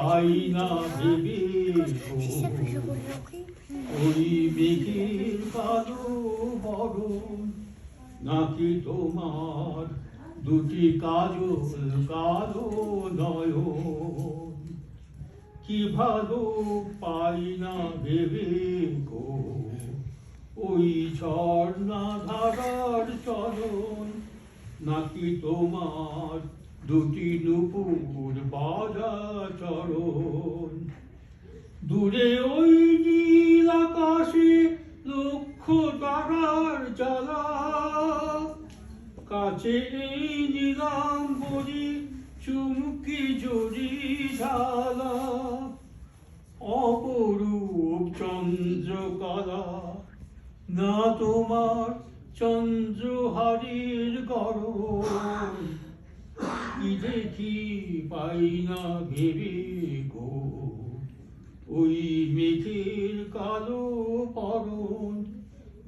পাই না ভেবে ওই মেঘের কালো বরণ নাকি তোমার দুটি কাজল কালো নয়ন কি ভালো পাই না ভেবে গো ওই ঝর্ণা ধারার চলন নাকি তোমার দুটি নুপুর বাজা চরণ দূরে ওই নীল আকাশে লক্ষ তারার জ্বালা কাছে এই নীলাম্বরী চুমকি জড়ি ঢালা অপরূপ চন্দ্রকলা না তোমার চন্দ্রহারির গরণ কি দেখি পাই না ভেবে গো ওই মেঘের কালো পরন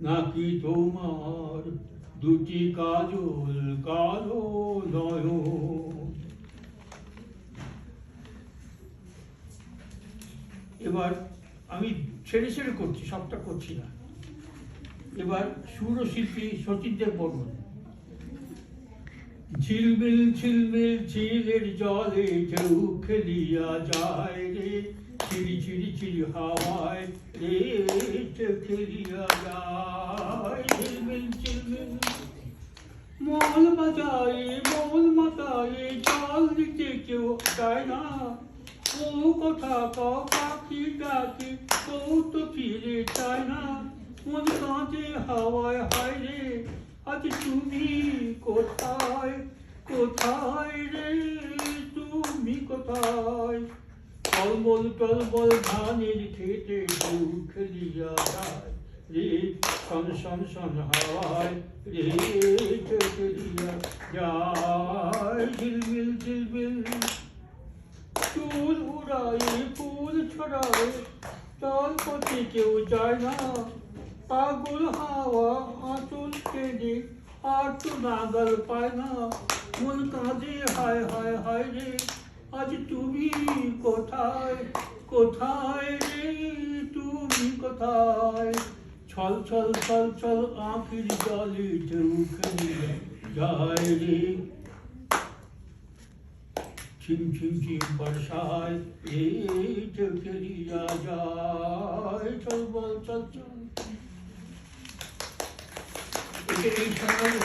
নাকি তোমার দুটি কাজল কালো নয়ন। এবার আমি ছেড়ে ছেড়ে করছি, সবটা করছি না। এবার সুরশিল্পী শচীন দেব বর্মন। ঝিলমিল ঝিলমিল ঝিলের জলে ঢেউ খেলিয়া যায় রে, চিড়ি চিড়ি চিড়ি হাওয়ায় রে ঢেউ খেলিয়া যায়। ঝিলমিল ঝিলমিল মল বাজায় মল মাতায়, জল দিতে কেউ চায় না। ও কথা কও পাখি ডাকে, কেউ তো ফিরে চায় না। মন কাঁদে হাওয়ায় হায় রে, আজ তুমি কোথায় কোথায় রে, তুমি কোথায়। টলমল টলমল ধানের খেতে ঢেউ খেলিয়া যায় রে, শন শন শন হাওয়ায় রে ঢেউ খেলিয়া যায়। ঝিলমিল ঝিলমিল চুল উড়ায় ফুল ছড়ায়, জল পথে কেউ যায় না। পাগল হাওয়া আঁচল টেনে আর তো নাগাল পায় না। মন কাঁদে হায় হায় হায় রে, আজ তুমি কোথায় কোথায় রে, তুমি কোথায়। ছল ছল ছল ছল আঁখির জলে ঢেউ খেলিয়া যায় রে, ঝিম ঝিম ঝিম বর্ষায় রে ঢেউ খেলিয়া যায়। চল বল চল চল। এই সময়